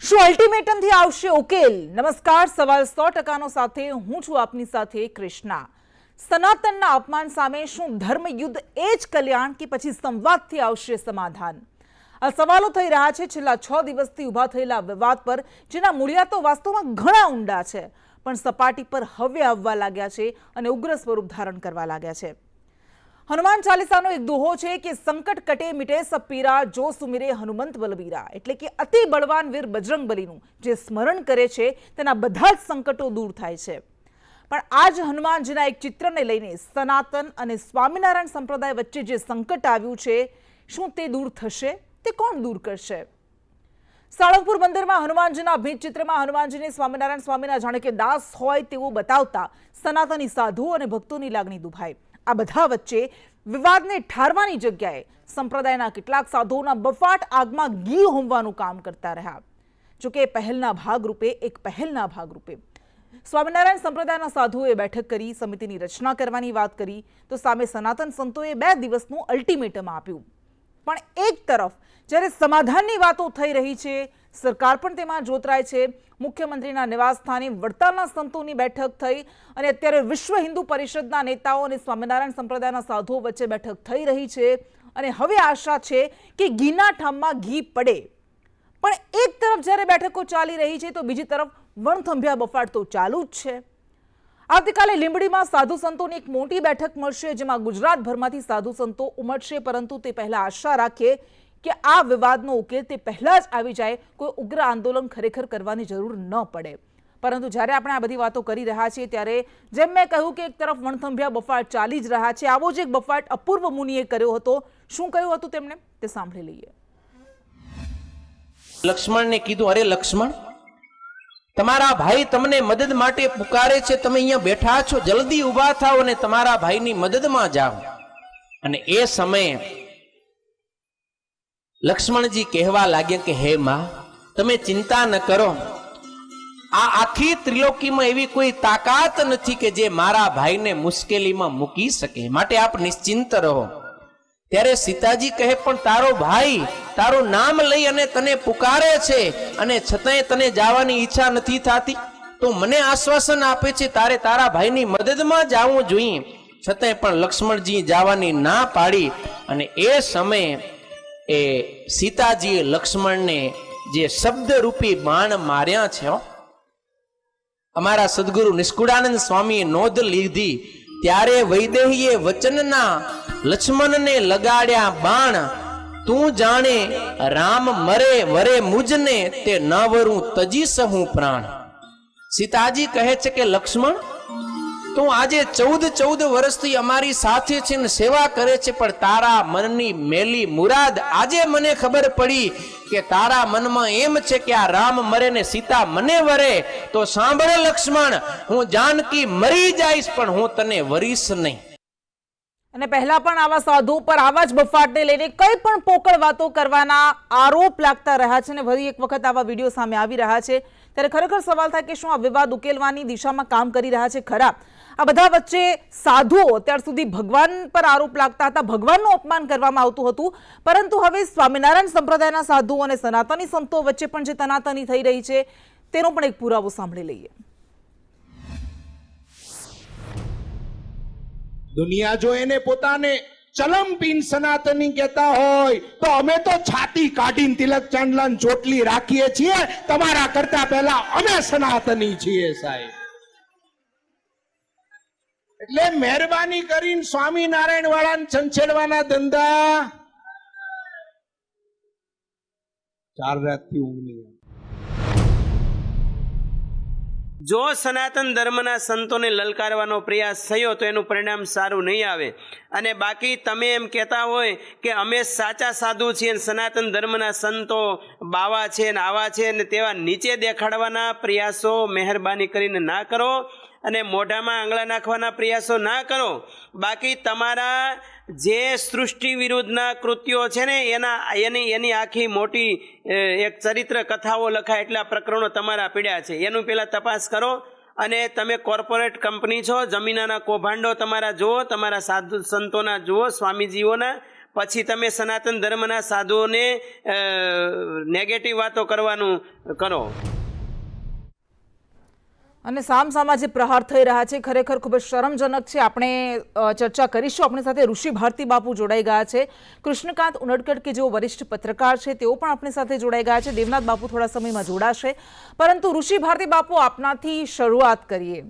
શું અલ્ટિમેટમથી આવશે ઉકેલ? નમસ્કાર, સવાલ 100% સાથે હું છું આપની સાથે કૃષ્ણા। સનાતનના અપમાન સામે શું ધર્મયુદ્ધ એ જ કલ્યાણ કે પછી સંવાદથી આવશે સમાધાન? આ સવાલો થઈ રહ્યા છે છેલ્લા 6 દિવસથી ઊભા થયેલા વિવાદ પર, જેના મૂળિયા તો વાસ્તવમાં ઘણા ઊંડા છે, પણ સપાટી પર હવે આવવા લાગ્યા છે અને ઉગ્ર સ્વરૂપ ધારણ કરવા લાગ્યા છે। હનુમાન ચાલીસાનો એક દોહો છે કે સંકટ કટે મિટે સબ પીરા, જો સુમિરે હનુમંત બલબીરા, એટલે કે અતિ બળવાન વીર બજરંગબલીનું જે સ્મરણ કરે છે તેના બધા જ સંકટો દૂર થાય છે। પણ આજ હનુમાનજીના એક ચિત્રને લઈને સનાતન અને સ્વામિનારાયણ સંપ્રદાય વચ્ચે જે સંકટ આવ્યું છે, શું તે દૂર થશે? તે કોણ દૂર કરશે? સાળંગપુર મંદિરમાં હનુમાનજીના ભેટ ચિત્રમાં હનુમાનજીને સ્વામિનારાયણ સ્વામીના જાણે કે દાસ હોય તેવું બતાવતા સનાતની સાધુઓ અને ભક્તોની લાગણી દુભાઈ। આ બધા વચ્ચે વિવાદને ઠારવાની જગ્યાએ સંપ્રદાયના કેટલાક સાધુઓના બફાટ આગમાં ઘી હોમવાનું કામ કરતા રહ્યા। જોકે પહેલના ભાગરૂપે સ્વામિનારાયણ સંપ્રદાયના સાધુઓએ બેઠક કરી, સમિતિની રચના કરવાની વાત કરી, તો સામે સનાતન સંતોએ 2 દિવસનું અલ્ટિમેટમ આપ્યું। પણ એક તરફ જ્યારે સમાધાનની વાતો થઈ રહી છે, સરકાર પણ તેમાં જોતરાય છે। મુખ્યમંત્રીના નિવાસસ્થાને વડતાલના સંતોની બેઠક થઈ અને અત્યારે વિશ્વ હિન્દુ પરિષદના નેતાઓ અને સ્વામિનારાયણ સંપ્રદાયના સાધુઓ વચ્ચે બેઠક થઈ રહી છે અને હવે આશા છે કે ઘીના ઠામમાં ઘી પડે। પણ એક તરફ જ્યારે બેઠકો ચાલી રહી છે તો બીજી તરફ વણથંભિયા બફાટ તો ચાલુ જ છે। આવતીકાલે લીંબડીમાં સાધુ સંતોની એક મોટી બેઠક મળશે, જેમાં ગુજરાતભરમાંથી સાધુ સંતો ઉમટશે, પરંતુ તે પહેલા આશા રાખીએ કે આ વિવાદનો ઉકેલ તે પહેલા જ આવી જાય, કોઈ ઉગ્ર આંદોલન ખરેખર કરવાની જરૂર ન પડે। પરંતુ જ્યારે આપણે આ બધી વાતો કરી રહ્યા છીએ ત્યારે જેમ મેં કહ્યું કે એક તરફ વણથંભિયા બફાટ ચાલી જ રહ્યા છે, આવો જ એક બફાટ અપૂર્વ મુનિએ કર્યો હતો। શું કહ્યું હતું તેમણે, તે સાંભળી લઈએ। લક્ષ્મણને કીધું, અરે લક્ષ્મણ, તમારા ભાઈ તમને મદદ માટે પુકારે છે, તમે અહીંયા બેઠા છો, જલ્દી ઊભા થાઓ અને તમારા ભાઈની મદદમાં જાઓ। અને એ સમયે લક્ષ્મણજી કહેવા લાગ્યા કે હે માં, તમે ચિંતા ન કરો, આ આખી ત્રિલોકીમાં એવી કોઈ તાકાત નથી કે જે મારા ભાઈને મુશ્કેલીમાં મૂકી શકે, માટે આપ નિશ્ચિંત રહો। ત્યારે સીતાજી કહે, પણ તારો ભાઈ તારું નામ લઈ અને તને પુકારે છે અને છતાંય તને જવાની ઈચ્છા નથી થતી, તો મને આશ્વાસન આપે છે તારે તારા ભાઈની મદદમાં જવું જોઈએ, છતાંય પણ લક્ષ્મણજી જવાની ના પાડી। અને એ સમયે એ સીતાજીએ લક્ષ્મણને જે શબ્દરૂપી બાણ માર્યા છે, અમારા સદગુરુ નિષ્કુળાનંદ સ્વામીએ નોંધ લીધી, ત્યારે વૈદેહીએ વચનના લક્ષ્મણને લગાડ્યા બાણ, તું જાણે રામ મરે વરે મુજને, તે ન વરું તજી સહું પ્રાણ। સીતાજી કહે છે કે લક્ષ્મણ, તું આજે 14 વર્ષથી અમારી સાથે છે ને સેવા કરે છે, પણ તારા મનની મેલી મુરાદ આજે મને ખબર પડી કે તારા મનમાં એમ છે કે આ રામ મરે ને સીતા મને વરે, તો સાંભળે લક્ષ્મણ, હું જાનકી મરી જઈશ પણ હું તને વરીશ નહીં। અને પહેલા પણ આવા સાધુ પર આવા જ બફાટને લઈને કઈ પણ પોકળ વાતો કરવાના આરોપ લાગતા રહ્યા છે અને ફરી એક વખત આવા વિડીયો સામે આવી રહ્યા છે, ત્યારે ખરેખર સવાલ થાય કે શું આ વિવાદ ઉકેલવાની દિશામાં કામ કરી રહ્યા છે ખરા? આ બધા વચ્ચે સાધુઓ અત્યાર સુધી ભગવાન પર આરોપ લાગતા હતા, ભગવાનનું અપમાન કરવામાં આવતું હતું, પરંતુ હવે સ્વામિનારાયણ સંપ્રદાયના સાધુઓ અને સનાતની સંતો વચ્ચે પણ જે તનાતની થઈ રહી છે તેનો પણ એક પુરાવો સાંભળી લઈએ। દુનિયા જો એને પોતાને ચલમપીન સનાતની કહેતા હોય તો અમે તો છાતી કાઢીને તિલક ચાંદલાન ચોટલી રાખીએ છીએ, તમારા કરતા પહેલા અમે સનાતની છીએ સાહેબ। એટલે મહેરબાની કરીને સ્વામિનારાયણ વાળાને છંછેડવાના ધંધા 4 રાતથી ઊંઘ નહીં આવે। જો સનાતન ધર્મના સંતોને લલકારવાનો પ્રયાસ થયો તો એનું પરિણામ સારું નહીં આવે। અને બાકી તમે એમ કહેતા હોય કે અમે સાચા સાધુ છીએ, સનાતન ધર્મના સંતો બાવા છે ને આવા છે ને તેવા નીચે દેખાડવાના પ્રયાસો મહેરબાની કરીને ના કરો અને મોઢામાં આંગળા નાખવાના પ્રયાસો ના કરો। બાકી તમારા જે સૃષ્ટિ વિરુદ્ધના કૃત્યો છે ને એની આખી મોટી એક ચરિત્ર કથાઓ લખાય એટલા પ્રકરણો તમારા પીડ્યા છે, એનું પહેલાં તપાસ કરો। અને તમે કોર્પોરેટ કંપની છો, જમીનના કૌભાંડો તમારા જુઓ, તમારા સાધુ સંતોના જુઓ, સ્વામીજીઓના, પછી તમે સનાતન ધર્મના સાધુઓને નેગેટિવ વાતો કરવાનું કરો. અને સામસામા જે પ્રહાર થઈ રહ્યા છે ખરેખર ખૂબ જ શરમજનક છે. આપણે ચર્ચા કરીશું. આપણી સાથે ઋષિ ભારતી બાપુ જોડાઈ ગયા છે. કૃષ્ણકાંત ઉનડકટ કે જેઓ વરિષ્ઠ પત્રકાર છે તેઓ પણ આપણી સાથે જોડાઈ ગયા છે. દેવનાથ બાપુ થોડા સમયમાં જોડાશે. પરંતુ ઋષિ ભારતી બાપુ આપનાથી શરૂઆત કરીએ.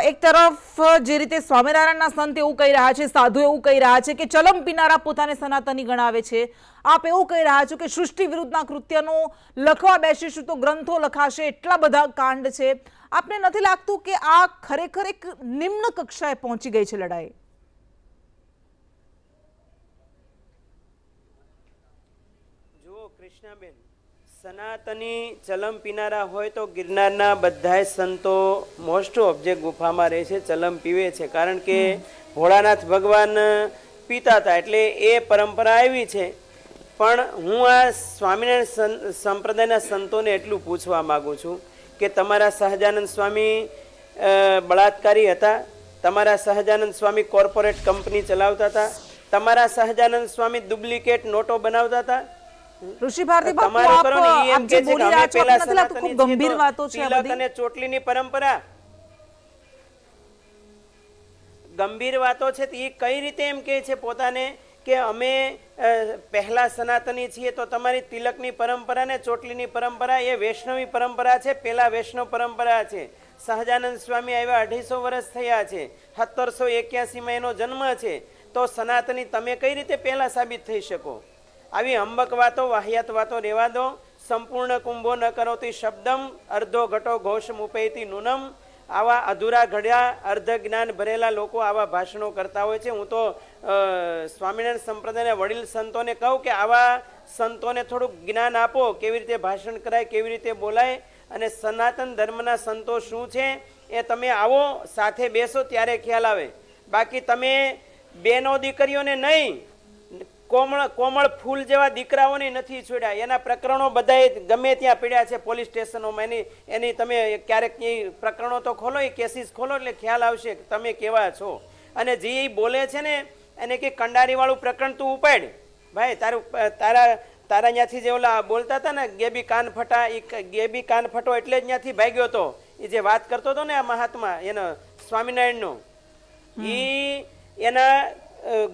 એક તરફ જે રીતે સ્વામિનારાયણના સંત એવું કહી રહ્યા છે, સાધુ એવું કહી રહ્યા છે કે ચલમ પીનારા પોતાને સનાતની ગણાવે છે. આપ એવું કહી રહ્યા છો કે સૃષ્ટિ વિરુદ્ધના કૃત્યનો લખવા બેસીશું તો ગ્રંથો લખાશે, એટલા બધા કાંડ છે. આપને નથી લાગતું કે આ ખરેખર એક નિમ્ન કક્ષાએ પહોંચી ગઈ છે લડાઈ? જુઓ કૃષ્ણાબેન, સનાતની ચલમ પીનારા હોય તો ગિરનારના બધાય સંતો મોસ્ટ ઓફ જે ગુફામાં રહે છે ચલમ પીવે છે, કારણ કે ભોળાનાથ ભગવાન પીતા હતા એટલે એ પરંપરા આવી છે. પણ હું આ સ્વામિનારાયણ સંપ્રદાયના સંતોને એટલું પૂછવા માગું છું કે તમારા સહજાનંદ સ્વામી બળાત્કારી હતા, તમારા સહજાનંદ સ્વામી કોર્પોરેટ કંપની ચલાવતા હતા, તમારા સહજાનંદ સ્વામી ડુપ્લિકેટ નોટો બનાવતા હતા. ઋષિ ભારતી બાપુ, આપ જે બોલી રહ્યા છો આપને નથી લાગતું ખૂબ ગંભીર વાતો છે આ તિલક બધી? અને ચોટલીની પરંપરા ગંભીર વાતો છે. એ કઈ રીતે એમ કહે છે પોતાને કે અમે પહેલા સનાતની છીએ? તો તમારી તિલકની પરંપરા ને ચોટલીની પરંપરા એ વૈષ્ણવી પરંપરા છે, પેલા વૈષ્ણવ પરંપરા છે. સહજાનંદ સ્વામી આવ્યા 250 વર્ષ થયા છે, 1781માં એનો જન્મ છે. તો સનાતની તમે કઈ રીતે પહેલા સાબિત થઈ શકો? આવી હંબક વાતો, વાહિયાત વાતો રહેવા દો. સંપૂર્ણ કુંભો ન કરોતી શબ્દમ, અર્ધો ઘટો ઘોષ મુપૈતી નૂનમ. આવા અધૂરા ઘડ્યા અર્ધ જ્ઞાન ભરેલા લોકો આવા ભાષણો કરતા હોય છે. હું તો સ્વામિનારાયણ સંપ્રદાયના વડીલ સંતોને કહું કે આવા સંતોને થોડુંક જ્ઞાન આપો, કેવી રીતે ભાષણ કરાય, કેવી રીતે બોલાય. અને સનાતન ધર્મના સંતો શું છે એ તમે આવો સાથે બેસો ત્યારે ખ્યાલ આવે. બાકી તમે બેનો દીકરીઓને નહીં, કોમળ ફૂલ જેવા દીકરાઓને નથી છોડ્યા. એના પ્રકરણો બધાએ ગમે ત્યાં પીડ્યા છે પોલીસ સ્ટેશનોમાં. એની તમે ક્યારેક એ પ્રકરણો તો ખોલો, એ કેસીસ ખોલો એટલે ખ્યાલ આવશે કે તમે કેવા છો. અને જે બોલે છે ને એને કે કંડારીવાળું પ્રકરણ તું ઉપાડ ભાઈ. તારા ત્યાંથી જે ઓલા બોલતા હતા ને ગેબી કાન ફટા, એ ગેબી કાન ફટો એટલે જ ત્યાંથી ભાગ્યો હતો. એ જે વાત કરતો હતો ને આ મહાત્મા એનો સ્વામિનારાયણનો, એ એના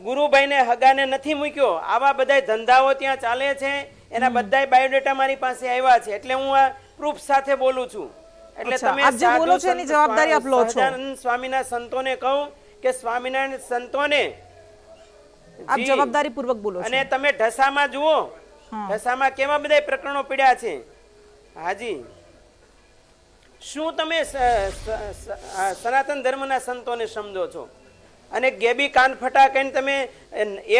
ગુરુભાઈને હગાને નથી મૂક્યો. આવા બધા ધંધાઓ ત્યાં ચાલે છે. એના બધા બાયોડેટા મારી પાસે આવ્યા છે, એટલે હું આ પ્રૂફ સાથે બોલું છું. એટલે તમે આપ જે બોલો છો એની જવાબદારી આપ લો છો. સહજાનંદ સ્વામીના સંતોને કહું કે સ્વામિનારાયણ સંતોને આપ જવાબદારી પૂર્વક બોલો છો. અને તમે ઢસામાં જુઓ, ઢસામાં કેવા બધા પ્રકરણો પીડ્યા છે. હાજી, શું તમે સનાતન ધર્મના સંતોને સમજો છો? અને ગેબી કાન ફટા કહીને તમે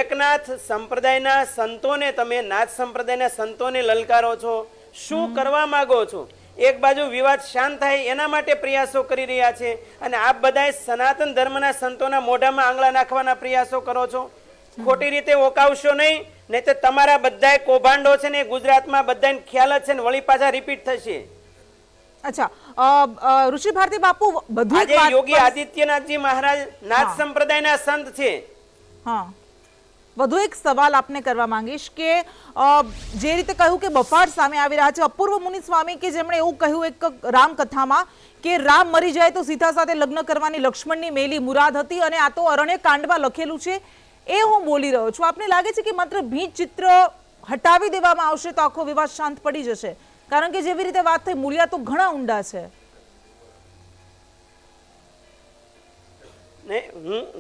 એકનાથ સંપ્રદાયના સંતોને, તમે નાથ સંપ્રદાયના સંતોને લલકારો છો. શું કરવા માંગો છો? એક બાજુ વિવાદ શાંત થાય એના માટે પ્રયાસો કરી રહ્યા છે, અને આપ બધાએ સનાતન ધર્મના સંતોના મોઢામાં આંગળા નાખવાના પ્રયાસો કરો છો. ખોટી રીતે ઓકાવશો નહીં, નહીં તો તમારા બધા કૌભાંડો છે ને ગુજરાતમાં બધાને ખ્યાલ જ છે ને વળી પાછા રિપીટ થશે. અચ્છા, ઋષિ ભારતી બાપુ, બધું આજે યોગી આદિત્યનાથજી મહારાજ નાથ સંપ્રદાયના સંત છે. હા, વધુ એક સવાલ આપને કરવા માંગીશ કે જે રીતે કહ્યું કે બફાટ સામે આવી રહ્યા છે, અપૂર્વ મુનિ સ્વામી કે જેમણે એવું કહ્યું એક રામકથામાં કે રામ મરી જાય તો સીતા સાથે લગ્ન કરવાની લક્ષ્મણની મેલી મુરાદ હતી, અને આ તો અરણ્ય કાંડમાં લખેલું છે. એ હું બોલી રહ્યો છું. આપને લાગે છે કે માત્ર ભીંત ચિત્ર હટાવી દેવામાં આવશે તો આખો વિવાદ શાંત પડી જશે? કારણ કે જેવી રીતે વાત થઈ, મૂલ્યા તો ઘણા ઊંડા છે.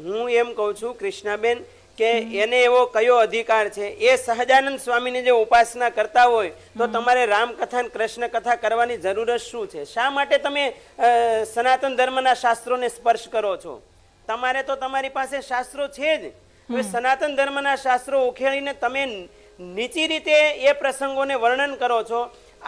હું એમ કહું છું કૃષ્ણાબેન કે એને એવો કયો અધિકાર છે? એ સહજાનંદ સ્વામીની જે ઉપાસના કરતા હોય તો તમારે રામકથા કૃષ્ણ કથા કરવાની જરૂર જ શું છે? શા માટે તમે સનાતન ધર્મના શાસ્ત્રોને સ્પર્શ કરો છો? તમારે તો તમારી પાસે શાસ્ત્રો છે જ. હવે સનાતન ધર્મના શાસ્ત્રો ઉખેડીને તમે નીચી રીતે એ પ્રસંગોને વર્ણન કરો છો.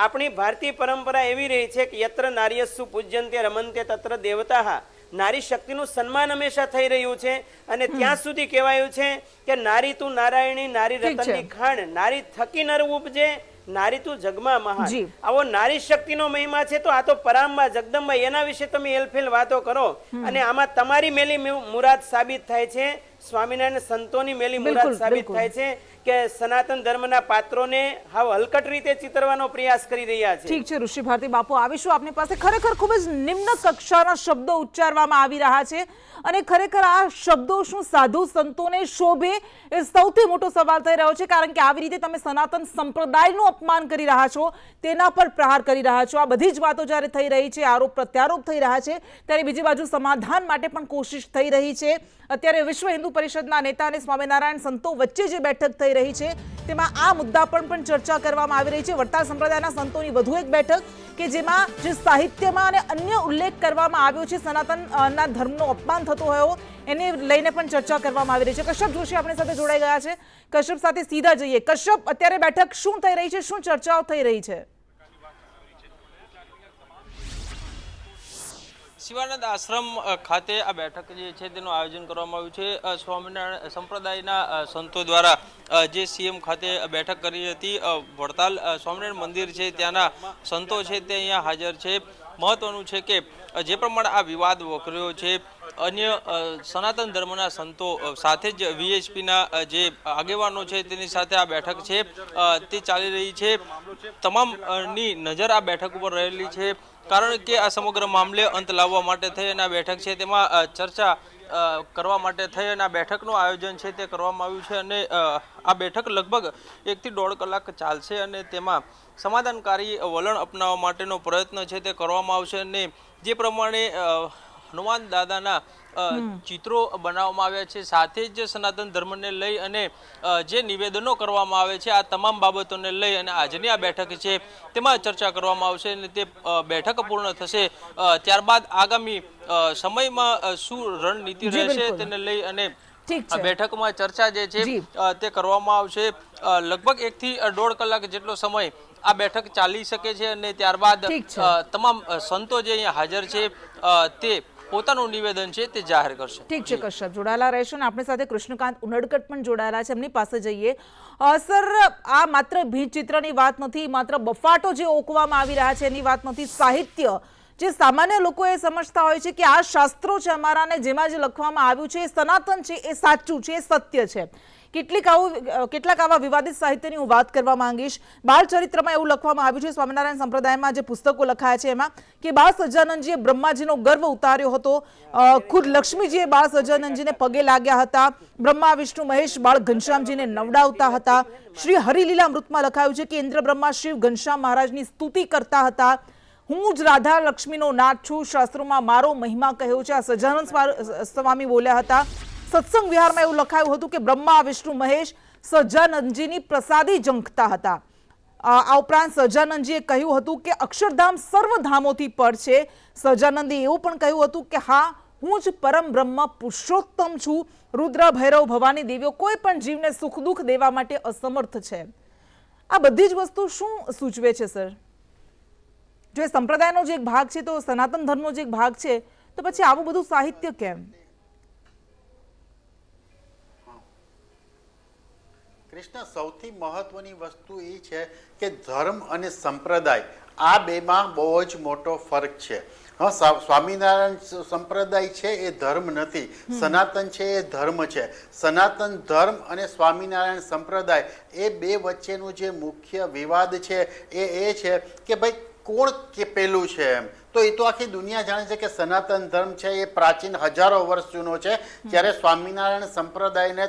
આપણી ભારતીય પરંપરા એવી રહી છે કે યત્ર નાર્યસ્સુ પૂજ્યંતે રમંતે તત્ર દેવતા. નારી શક્તિનું સન્માન હંમેશા થઈ રહ્યું છે, અને ત્યાં સુધી કહેવાયું છે કે નારી તું નારાયણી, નારી રતનની ખાણ, નારી થકી નર ઉપજે, નારી તું જગમાં મહાન. આવો નારી શક્તિનો મહિમા છે. તો આ તો પરાંબા જગદંબા, એના વિશે તમે એલફેલ વાતો કરો, અને આમાં તમારી મેલી મુરાદ સાબિત થાય છે. સ્વામિનારાયણ સંતોની મેલી બિલકુલ, મુરાદ સાબિત બિલકુલ. થાય છે કે સનાતન ધર્મના પાત્રોને હાવ હલકટ રીતે ચિતરવાનો પ્રયાસ કરી રહ્યા છે. ઠીક છે ઋષિ ભારતી બાપુ, આવીશું આપની પાસે. ખરેખર ખૂબ જ નિમ્ન કક્ષાના શબ્દો ઉચ્ચારવામાં આવી રહ્યા છે અને ખરેખર આ શબ્દો શું સાધુ સંતોને શોભે એ સૌથી મોટો સવાલ થઈ રહ્યો છે, કારણ કે આવી રીતે તમે સનાતન સંપ્રદાયનું અપમાન કરી રહ્યા છો, તેના પર પ્રહાર કરી રહ્યા છો. આ બધી જ વાતો જ્યારે થઈ રહી છે, આરોપ પ્રત્યારોપ થઈ રહ્યા છે, ત્યારે બીજી બાજુ સમાધાન માટે પણ કોશિશ થઈ રહી છે. અત્યારે વિશ્વ હિન્દુ પરિષદના નેતા અને સ્વામિનારાયણ સંતો વચ્ચે જે બેઠક થઈ રહી છે તેમાં આ મુદ્દા પર પણ ચર્ચા કરવામાં આવી રહી છે. વડતાલ સંપ્રદાયના સંતોની વધુ એક બેઠક કે જેમાં જે સાહિત્યમાં અને અન્ય ઉલ્લેખ કરવામાં આવ્યો છે સનાતનના ધર્મનો અપમાન થતો હોય એને લઈને પણ ચર્ચા કરવામાં આવી રહી છે. કશ્યપ જોશી આપણી સાથે જોડાઈ ગયા છે. કશ્યપ સાથે સીધા જઈએ. કશ્યપ, અત્યારે બેઠક શું થઈ રહી છે, શું ચર્ચાઓ થઈ રહી છે? શિવાનંદ આશ્રમ ખાતે આ બેઠક જે છે તેનું આયોજન કરવામાં આવ્યું છે. સ્વામિનારાયણ સંપ્રદાયના સંતો દ્વારા જે સીએમ ખાતે બેઠક કરી હતી. વડતાલ સ્વામિનારાયણ મંદિર છે ત્યાંના સંતો છે તે અહીંયા હાજર છે. મહત્વનું છે કે જે પ્રમાણે આ વિવાદ વકર્યો છે, અન્ય સનાતન ધર્મના સંતો સાથે જ વીએચપીના જે આગેવાનો છે તેની સાથે આ બેઠક છે તે ચાલી રહી છે. તમામની નજર આ બેઠક ઉપર રહેલી છે, કારણ કે આ સમગ્ર મામલે અંત લાવવા માટે થઈ અને આ બેઠક છે તેમાં ચર્ચા કરવા માટે થઈ અને આ બેઠકનું આયોજન છે તે કરવામાં આવ્યું છે. અને આ બેઠક લગભગ 1 થી 1.5 કલાક ચાલશે અને તેમાં સમાધાનકારી વલણ અપનાવવા માટેનો પ્રયત્ન છે તે કરવામાં આવશે. અને જે પ્રમાણે હનુમાન દાદાના ચિત્રો બનાવવામાં આવ્યા છે, સાથે જ સનાતન ધર્મને લઈ અને જે નિવેદનો કરવામાં આવે છે, આ તમામ બાબતોને લઈ અને આજની આ બેઠક છે તેમાં ચર્ચા કરવામાં આવશે. અને તે બેઠક પૂર્ણ થશે ત્યારબાદ આગામી સમયમાં શું રણનીતિ રહેશે તેને લઈ અને આ બેઠકમાં ચર્ચા જે છે તે કરવામાં આવશે. લગભગ 1 થી 1.5 કલાક જેટલો સમય આ બેઠક ચાલી શકે છે અને ત્યારબાદ તમામ સંતો જે અહીંયા હાજર છે તે પોતાનું નિવેદન છે તે જાહેર કરશે. ઠીક છે કશ્યપ, જોડાયેલા રહેશો ને આપણી સાથે કૃષ્ણકાંત ઉનડકટ પણ જોડાયેલા છે, એમની પાસે જઈએ. સર, આ માત્ર ભીંત ચિત્રની વાત નથી, માત્ર બફાટો જે ઓકવામાં આવી રહ્યા છે એની વાત નથી. સાહિત્ય જે સામાન્ય લોકો એ સમજતા હોય છે કે આ શાસ્ત્રો છે અમારા ને જેમાં જે લખવામાં આવ્યું છે એ સનાતન છે, એ સાચું છે, એ સત્ય છે. કેટલાક આવા વિવાદિત સાહિત્યની હું વાત કરવા માંગીશ. બાળચરિત્રમાં એવું લખવામાં આવ્યું છે સ્વામિનારાયણ સંપ્રદાયમાં જે પુસ્તકો લખાયા છે એમાં કે બાળ સહજાનંદજીએ બ્રહ્માજીનો ગર્વ ઉતાર્યો હતો. ખુદ લક્ષ્મીજીએ બાળ સહજાનંદજીને પગે લાગ્યા હતા. બ્રહ્મા વિષ્ણુ મહેશ બાળ ઘનશ્યામજીને નવડાવતા હતા. શ્રી હરિલીલામૃતમાં લખાયું છે કે ઇન્દ્ર બ્રહ્મા શિવ ઘનશ્યામ મહારાજની સ્તુતિ કરતા હતા. હું જ રાધા લક્ષ્મીનો નાથ છું, શાસ્ત્રોમાં મારો મહિમા કહ્યો છે, આ સહજાનંદ સ્વામી બોલ્યા હતા. સત્સંગ વિહારમાં એવું લખાયું હતું કે બ્રહ્મા વિષ્ણુ મહેશ સહજાનંદજીની પ્રસાદી ઝંખતા હતા. આ ઉપરાંત સહજાનંદજીએ કહ્યું હતું કે અક્ષરધામ સર્વધામોથી પર છે. સહજાનંદે એવું પણ કહ્યું હતું કે હા, હું જ પરમ બ્રહ્મ પુરુષોત્તમ છું. રુદ્ર ભૈરવ ભવાની દેવીઓ કોઈ પણ જીવને સુખ દુઃખ દેવા માટે અસમર્થ છે. આ બધી જ વસ્તુ શું સૂચવે છે સર? જો એ સંપ્રદાયનો જે એક ભાગ છે, તો સનાતન ધર્મનો જે એક ભાગ છે, તો પછી આવું બધું સાહિત્ય કેમ? કૃષ્ણ, સૌથી મહત્વની વસ્તુ એ છે કે ધર્મ અને સંપ્રદાય આ બેમાં બહુ જ મોટો ફરક છે. સ્વામિનારાયણ સંપ્રદાય છે એ ધર્મ નથી, સનાતન છે એ ધર્મ છે. સનાતન ધર્મ અને સ્વામિનારાયણ સંપ્રદાય એ બે વચ્ચેનું જે મુખ્ય વિવાદ છે એ છે કે ભાઈ કોણ કે પેલું છે એમ. તો એ તો આખી દુનિયા જાણે છે કે સનાતન ધર્મ છે એ પ્રાચીન હજારો વર્ષ જૂનો છે, જ્યારે સ્વામિનારાયણ સંપ્રદાયને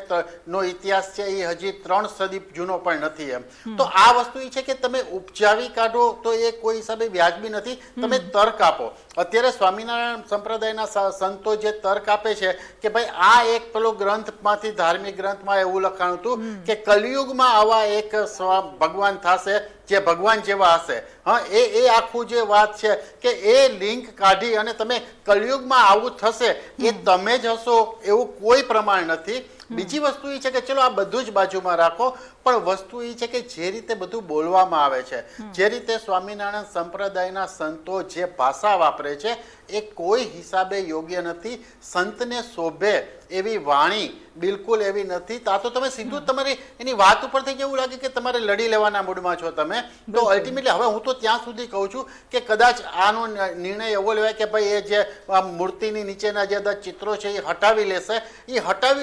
નો ઇતિહાસ છે એ હજી 3 સદી જૂનો પણ નથી એમ. તો આ વસ્તુ એ છે કે તમે ઉપજાવી કાઢો તો એ કોઈ હિસાબે વ્યાજબી નથી. તમે તર્ક આપો. અત્યારે સ્વામિનારાયણ સંપ્રદાયના સંતો જે તર્ક આપે છે કે ભાઈ આ એક પેલો ગ્રંથમાંથી, ધાર્મિક ગ્રંથમાં એવું લખાણું હતું કે કલિયુગમાં આવા એક ભગવાન થશે જે ભગવાન જેવા હશે. એ આખું જે વાત છે કે એ લિંક કાઢી અને તમે કલિયુગમાં આવું થશે એ તમે જ હશો એવું કોઈ પ્રમાણ નથી. બીજી વસ્તુ એ છે કે ચલો આ બધું જ બાજુમાં રાખો, પણ વસ્તુ એ છે કે જે રીતે બધું બોલવામાં આવે છે, જે રીતે સ્વામિનારાયણ સંપ્રદાયના સંતો જે ભાષા વાપરે છે એ કોઈ હિસાબે યોગ્ય નથી. સંતને શોભે એવી વાણી બિલકુલ એવી નથી. તા તો તમે સીધું જ તમારી એની વાત ઉપરથી કેવું લાગે કે તમારે લડી લેવાના મૂડમાં છો તમે. તો અલ્ટિમેટલી હવે હું તો ત્યાં સુધી કહું છું કે કદાચ આનો નિર્ણય એવો લેવાય કે ભાઈ એ જે મૂર્તિની નીચેના જે બધા ચિત્રો છે એ હટાવી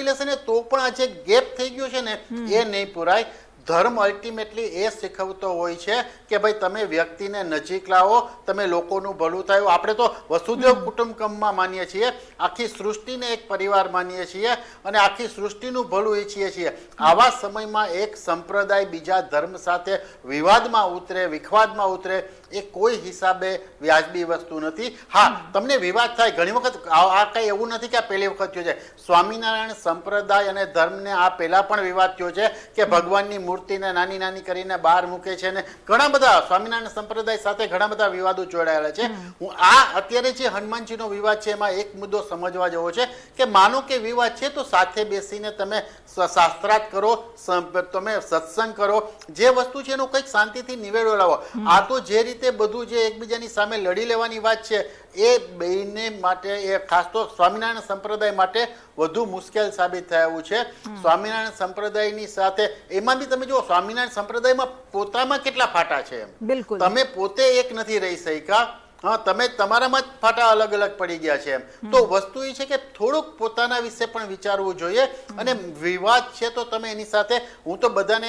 લેશે ને તો પણ આ જે ગેપ થઈ ગયો છે ને એ નહીં પૂરાય. ધર્મ અલ્ટિમેટલી એ શીખવતો હોય છે કે ભાઈ તમે વ્યક્તિને નજીક લાવો, તમે લોકોનું ભલું થાય. આપણે તો વસુદેવ કુટુંબકમમાં માનીએ છીએ, આખી સૃષ્ટિને એક પરિવાર માનીએ છીએ અને આખી સૃષ્ટિનું ભલું ઈચ્છીએ છીએ. આવા સમયમાં એક સંપ્રદાય બીજા ધર્મ સાથે વિવાદમાં ઉતરે, વિખવાદમાં ઉતરે એ કોઈ હિસાબે વ્યાજબી વસ્તુ નથી. હા, તમને વિવાદ થાય ઘણી વખત. આ કઈ એવું નથી કે આ પહેલી વખત થયો છે. સ્વામિનારાયણ સંપ્રદાય અને ધર્મને આ પહેલા પણ વિવાદ થયો છે કે ભગવાનની મૂર્તિને નાની નાની કરીને બહાર મૂકે છે ને ઘણા બધા સ્વામિનારાયણ સંપ્રદાય સાથે ઘણા બધા વિવાદો જોડાયેલા છે. હું આ અત્યારે જે હનુમાનજીનો વિવાદ છે એમાં એક મુદ્દો સમજવા જેવો છે કે માનો કે વિવાદ છે તો સાથે બેસીને તમે શાસ્ત્રાર્થ કરો, તમે સત્સંગ કરો, જે વસ્તુ છે એનો કંઈક શાંતિથી નિવેડો લાવો. આ તો જે રીતે બધું જે એકબીજાની સામે લડી લેવાની વાત છે એ બેને માટે, એ ખાસ તો સ્વામિનારાયણ સંપ્રદાય માટે વધુ મુશ્કેલ સાબિત થયું છે. સ્વામિનારાયણ સંપ્રદાયની સાથે એમાં બી તમે જો સ્વામિનારાયણ સંપ્રદાયમાં પોતામાં કેટલા ફાટા છે. બિલકુલ તમે પોતે એક નથી રહી શક્યા. હા, તમે તમારામાં જ ફાટા અલગ અલગ પડી ગયા છે. તો વસ્તુ એ છે કે થોડુંક પોતાના વિશે પણ વિચારવું જોઈએ. અને વિવાદ છે તો તમે એની સાથે, હું તો બધાને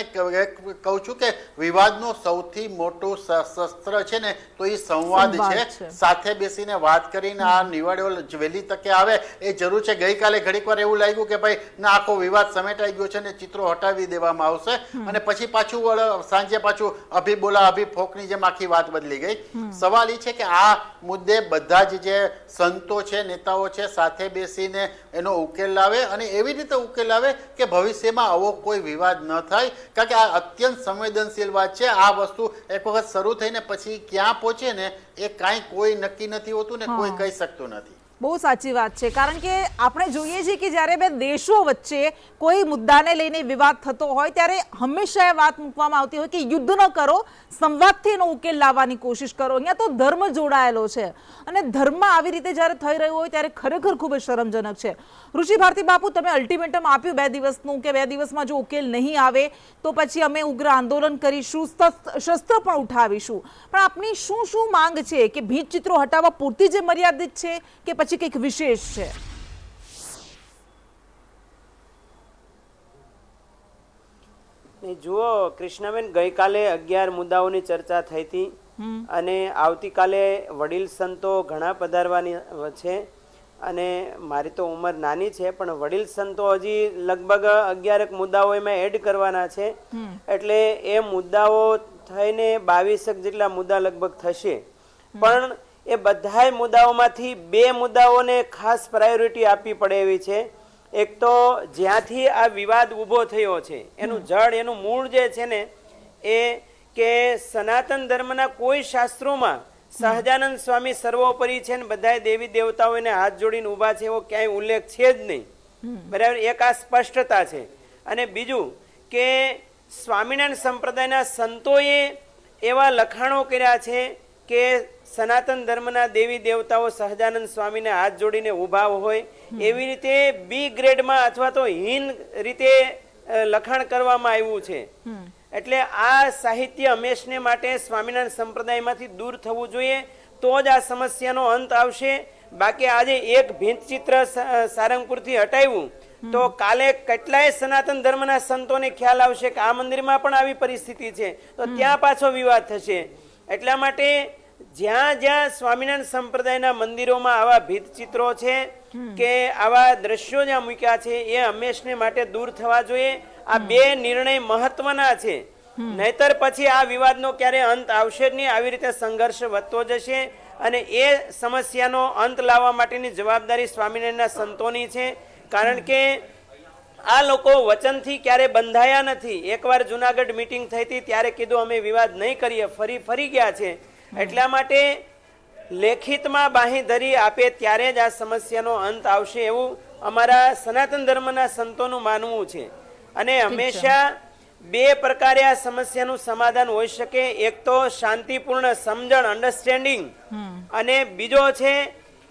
કહું છું કે વિવાદનો સૌથી મોટું શસ્ત્ર છે ને તો એ સંવાદ છે. સાથે બેસીને વાત કરીને આ નિવાડો વહેલી તકે આવે એ જરૂર છે. ગઈકાલે ઘડીક વાર એવું લાગ્યું કે ભાઈ ના, આખો વિવાદ સમેટાઈ ગયો છે ને ચિત્રો હટાવી દેવામાં આવશે અને પછી પાછું સાંજે પાછું અભી બોલા અભી ફોકની જેમ આખી વાત બદલી ગઈ. સવાલ એ છે કે આ મુદ્દે બધા જ જે સંતો છે, નેતાઓ છે, સાથે બેસીને એનો ઉકેલ લાવે અને એવી રીતે ઉકેલ લાવે કે ભવિષ્યમાં આવો કોઈ વિવાદ ન થાય. કારણ કે આ અત્યંત સંવેદનશીલ વાત છે. આ વસ્તુ એક વખત શરૂ થઈને પછી ક્યાં પહોંચે ને એ કાંઈ કોઈ નક્કી નથી હોતું ને કોઈ કહી શકતું નથી. બહુ સાચી વાત છે. કારણ કે આપણે જોઈએ છીએ કે જ્યારે બે દેશો વચ્ચે કોઈ મુદ્દાને લઈને વિવાદ થતો હોય ત્યારે હંમેશા એ વાત મૂકવામાં આવતી હોય કે યુદ્ધ ન કરો, સંવાદથી એનો ઉકેલ લાવવાની કોશિશ કરો. અહીંયા તો ધર્મ જોડાયેલો છે અને ધર્મ આવી રીતે જ્યારે થઈ રહ્યું હોય ત્યારે ખરેખર ખૂબ જ શરમજનક છે. ઋષિ ભારતી બાપુ, તમે અલ્ટિમેટમ આપ્યું 2 દિવસનું કે 2 દિવસમાં જો ઉકેલ નહીં આવે તો પછી અમે ઉગ્ર આંદોલન કરીશું, શસ્ત્ર પણ ઉઠાવીશું. પણ આપની શું માંગ છે કે ભીંત ચિત્રો હટાવવા પૂરતી જે મર્યાદિત છે કે પછી કંઈક વિશેષ છે? જુઓ કૃષ્ણાબેન, ગઈકાલે 11 મુદ્દાઓની ચર્ચા થઈ હતી અને આવતીકાલે વડીલ સંતો ઘણા પધારવાની છે અને મારી તો ઉંમર નાની છે પણ વડીલ સંતો હજી લગભગ 11 મુદ્દાઓ એમાં એડ કરવાના છે. એટલે એ મુદ્દાઓ થઈને 22 જેટલા મુદ્દા લગભગ થશે. પણ એ બધાય મુદ્દાઓમાંથી 2 મુદ્દાઓને ખાસ પ્રાયોરિટી આપવી પડે એવી છે. એક તો જ્યાંથી આ વિવાદ ઊભો થયો છે એનું જડ, એનું મૂળ જે છે ને એ કે સનાતન ધર્મના કોઈ શાસ્ત્રોમાં સહજાનંદ સ્વામી સર્વોપરી છે ને બધા દેવી દેવતાઓને હાથ જોડીને ઊભા છે એવો ક્યાંય ઉલ્લેખ છે જ નહીં. બરાબર, એક આ સ્પષ્ટતા છે. અને બીજું કે સ્વામિનારાયણ સંપ્રદાયના સંતોએ એવા લખાણો કર્યા છે કે સનાતન ધર્મના દેવી દેવતાઓ સહજાનંદ સ્વામીને હાથ જોડીને ઊભા હોય એવી રીતે બી ગ્રેડમાં અથવા તો હીન રીતે લખાણ કરવામાં આવ્યું છે. એટલે આ સાહિત્ય હંમેશને માટે સ્વામિનારાયણ સંપ્રદાયમાંથી દૂર થવું જોઈએ તો જ આ સમસ્યાનો અંત આવશે. બાકી આજે એક ભીંત ચિત્ર સારંગપુરથી હટાવ્યું તો કાલે કેટલાય સનાતન ધર્મના સંતોને ખ્યાલ આવશે કે આ મંદિરમાં પણ આવી પરિસ્થિતિ છે તો ત્યાં પાછો વિવાદ થશે. એટલા માટે જ્યાં જ્યાં સ્વામિનારાયણ સંપ્રદાયના મંદિરોમાં આવા ભીંત ચિત્રો છે કે આવા દ્રશ્યો જ્યાં મૂક્યા છે એ હંમેશને માટે દૂર થવા જોઈએ. આ 2 નિર્ણય મહત્વના છે, નહીતર પછી આ વિવાદનો ક્યારે અંત આવશે જ નહીં. આવી રીતે સંઘર્ષ વધતો જશે અને એ સમસ્યાનો અંત લાવવા માટેની જવાબદારી સ્વામિનારાયણના સંતોની છે. કારણ કે આ લોકો વચનથી ક્યારે બંધાયા નથી. એકવાર જુનાગઢ મીટિંગ થઈ હતી ત્યારે કીધું અમે વિવાદ નહીં કરીએ, ફરી ગયા છે. એટલા માટે લેખિતમાં બાંહેધરી આપે ત્યારે જ આ સમસ્યાનો અંત આવશે એવું અમારા સનાતન ધર્મના સંતોનું માનવું છે. અને હંમેશા 2 પ્રકારે આ સમસ્યાનું સમાધાન હોઈ શકે. એક તો શાંતિપૂર્ણ સમજણ, અન્ડરસ્ટેન્ડિંગ, અને બીજો છે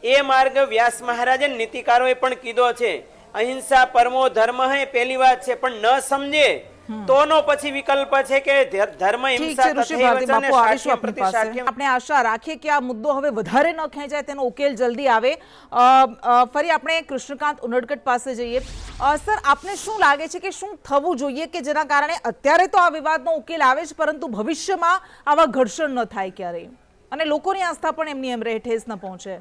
એ માર્ગ વ્યાસ મહારાજે નીતિકારોએ પણ કીધો છે અહિંસા પરમો ધર્મ હે પેલી વાત છે, પણ ન સમજે તોનો પછી વિકલ્પ છે કે ધર્મ ઠીક હિંસા છે ઋષિ તથૈવ ભારતી ચ અને બાપુ, આવીશું શાઠ્યમ આપની પ્રતિ પાસે. શાઠ્યમ. આપણે આશા રાખીએ કે આ મુદ્દો હવે વધારે ન ખેંચાય, તેનો ઉકેલ જલ્દી આવે. ફરી આપણે કૃષ્ણકાંત ઉનડકટ પાસે જઈએ. સર, આપને શું લાગે છે કે શું થવું જોઈએ કે જેના કારણે અત્યારે તો આ વિવાદનો ઉકેલ આવે છે, પરંતુ ભવિષ્યમાં આવા ઘર્ષણ ન થાય ક્યારેય અને લોકોની આસ્થા પણ એમની એમ રહે, ઠેસ ન પહોંચે?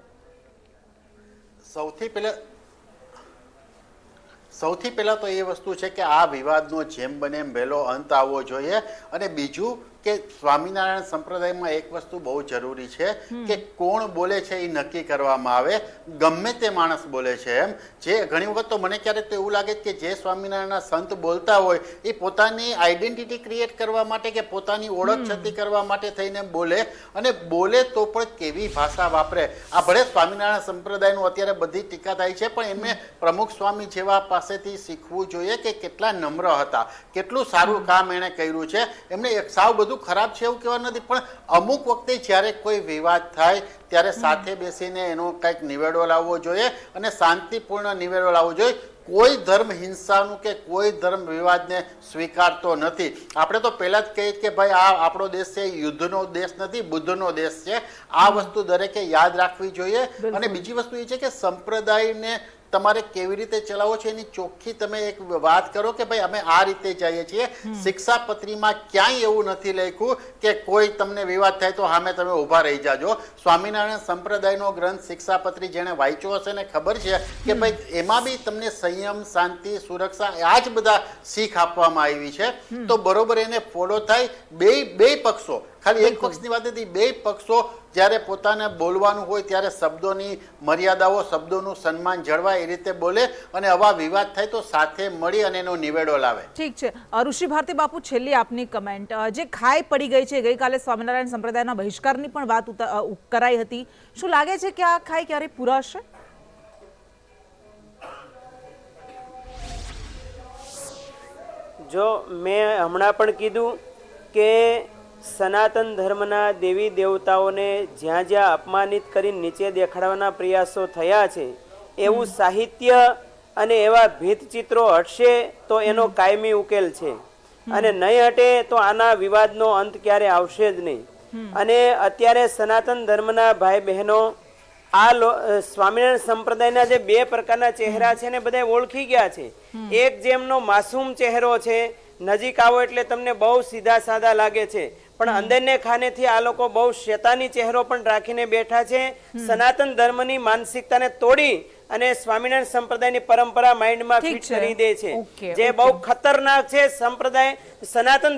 સૌથી પહેલા તો એ વસ્તુ છે કે આ વિવાદનો જેમ બને એમ વહેલો અંત આવવો જોઈએ. અને બીજું કે સ્વામિનારાયણ સંપ્રદાયમાં એક વસ્તુ બહુ જરૂરી છે કે કોણ બોલે છે એ નક્કી કરવામાં આવે. ગમે તે માણસ બોલે છે એમ, જે ઘણી વખત તો મને ક્યારેક તો એવું લાગે કે જે સ્વામિનારાયણના સંત બોલતા હોય એ પોતાની આઈડેન્ટિટી ક્રિએટ કરવા માટે કે પોતાની ઓળખ છતી કરવા માટે થઈને બોલે, અને બોલે તો પણ કેવી ભાષા વાપરે. આ ભલે સ્વામિનારાયણ સંપ્રદાયનું અત્યારે બધી ટીકા થાય છે, પણ એમને પ્રમુખ સ્વામી જેવા પાસેથી શીખવું જોઈએ કે કેટલા નમ્ર હતા, કેટલું સારું કામ એણે કર્યું છે. એમને એક સાવ બધું ખરાબ છે એવું કહેવા નથી, પણ અમુક વખતે જ્યારે કોઈ વિવાદ થાય ત્યારે સાથે બેસીને એનો કંઈક નિવેડો લાવવો જોઈએ અને શાંતિપૂર્ણ નિવેડો લાવવો જોઈએ. કોઈ ધર્મ હિંસાનું કે કોઈ ધર્મ વિવાદને સ્વીકારતો નથી. આપણે તો પહેલા જ કહીએ કે ભાઈ આ આપણો દેશ છે, યુદ્ધનો દેશ નથી, બુદ્ધનો દેશ છે. આ વસ્તુ દરેકે યાદ રાખવી જોઈએ. અને બીજી વસ્તુ એ છે કે સંપ્રદાયને તમારે કેવી રીતે ચલાવો છો એની ચોખ્ખી તમે એક વાત કરો કે ભાઈ અમે આ રીતે જઈએ છીએ. શિક્ષાપત્રીમાં ક્યાંય એવું નથી લખ્યું કે કોઈ તમને વિવાદ થાય તો સામે તમે ઊભા રહી જાજો. સ્વામિનારાયણ સંપ્રદાયનો ગ્રંથ શિક્ષાપત્રી જેણે વાંચ્યો હશે ને ખબર છે કે ભાઈ એમાં બી તમને સંયમ, શાંતિ, સુરક્ષા આ જ બધા શીખ આપવામાં આવી છે. તો બરોબર એને ફોલો થાય. બે પક્ષો, ખાલી એક પક્ષની વાત નથી, બે પક્ષો જ્યારે પોતાને બોલવાનું હોય ત્યારે શબ્દોની મર્યાદાઓ, શબ્દોનું સન્માન જળવાય એ રીતે બોલે અને આવા વિવાદ થાય તો સાથે મળી અને એનો નિવેડો લાવે. ઠીક છે ઋષિ ભારતી બાપુ, છેલ્લી આપની કમેન્ટ. જે ખાઈ પડી ગઈ છે, ગઈકાલે સ્વામિનારાયણ સંપ્રદાયના બહિષ્કારની પણ વાત કરાઈ હતી, શું લાગે છે કે આ ખાઈ ક્યારે પૂરાશે? જો મેં હમણાં પણ કીધું કે સનાતન ધર્મના દેવી દેવતાઓને જ્યાં જ્યાં અપમાનિત કરી નીચે દેખાડવાના પ્રયાસો થયા છે, એવું સાહિત્ય અને એવા ભીતચિત્રો હટશે તો એનો કાયમી ઉકેલ છે, અને નહીં હટે તો આના વિવાદનો અંત ક્યારે આવશે જ નહીં. અને અત્યારે સનાતન ધર્મના ભાઈ બહેનો આ સ્વામિનારાયણ સંપ્રદાયના જે બે પ્રકારના ચહેરા છે ને બધા ઓળખી ગયા છે. એક જેમનો માસૂમ ચહેરો છે, નજીક આવો એટલે તમને બહુ સીધા સાદા લાગે છે, પણ અંદરને ખાનેથી આ લોકો બહુ શેતાની ચહેરો પણ રાખીને બેઠા છે. સનાતન ધર્મની માનસિકતાને તોડી અને સ્વામિનારાયણ સંપ્રદાયની પરંપરા માઇન્ડમાં ફિટ કરી દે છે, જે બહુ ખતરનાક છે. સંપ્રદાય સનાતન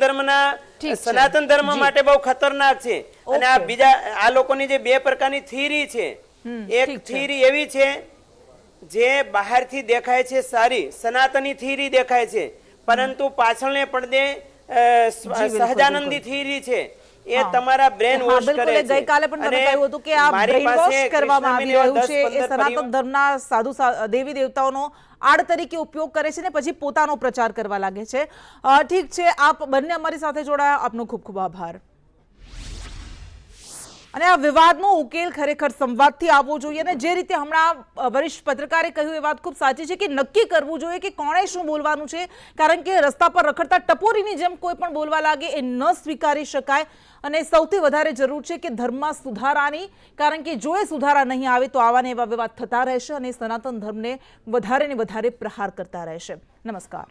ધર્મ માટે બહુ ખતરનાક છે. અને આ બીજા આ લોકોની જે બે પ્રકારની થિયરી છે, એક થિયરી એવી છે જે બહારથી દેખાય છે સારી, સનાતની થિયરી દેખાય છે, પરંતુ પાછળને પડદે સહજાનંદી થિયરી છે. એ તમારા બ્રેન વોશ કરે છે. ગઈકાલે પણ તમે કહ્યું હતું કે આ બ્રેન વોશ કરવામાં આવી રહ્યું છે. એ સનાતન ધર્મના સાધુ દેવી દેવતાઓનો આડ તરીકે ઉપયોગ કરે છે ને પછી પોતાનો પ્રચાર કરવા લાગે છે. ઠીક છે, આપ બંને અમારી સાથે જોડાયા, આપનો ખૂબ ખૂબ આભાર. અને આ વિવાદનો ઉકેલ ખરેખર સંવાદથી આવવો જોઈએ, અને જે રીતે હમણાં વરિષ્ઠ પત્રકારે કહ્યું એ વાત ખૂબ સાચી છે કે નક્કી કરવું જોઈએ કે કોણે શું બોલવાનું છે, કારણ કે રસ્તા પર રખડતા ટપોરીની જેમ કોઈ પણ બોલવા લાગે એ ન સ્વીકારી શકાય. અને સૌથી વધારે જરૂર છે કે ધર્મમાં સુધારાની, કારણ કે જો એ સુધારા નહીં આવે તો આવા ને એવા વિવાદ થતા રહેશે અને સનાતન ધર્મને વધારે ને વધારે પ્રહાર કરતા રહેશે. નમસ્કાર.